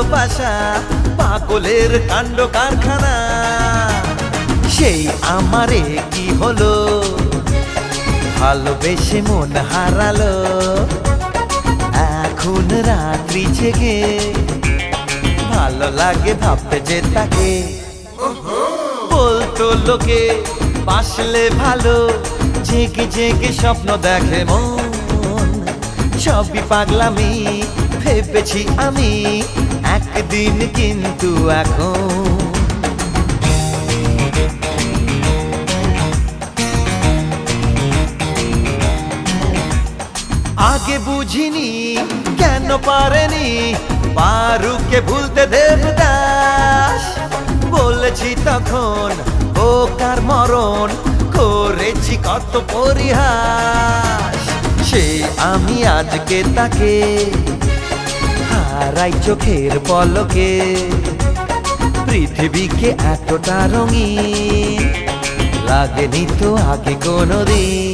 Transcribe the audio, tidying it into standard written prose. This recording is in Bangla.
ভালোবাসা পাগলের কাণ্ড কারখানা। সেই আমারে কি হলো, ভালোবেসে মন হারালো। এখন রাত্রি জেগে ভালো লাগে ভাবতে যে তাকে। বলতো লোকে বাসলে ভালো, জেগে জেগে স্বপ্ন দেখে মন। সবই পাগলামি ভেবেছি আমি একদিন, কিন্তু এখন আগে বুঝিনি কেন পারেনি পারুকে ভুলতে দেবদাস। বলেছি তখন ও কার মরণ, করেছি কত পরিহাস। সেই আমি আজকে তাকে হারাই চোখের পলকে। পৃথিবীকে এতটা রঙিন লাগেনি তো আগে কোনোদিন।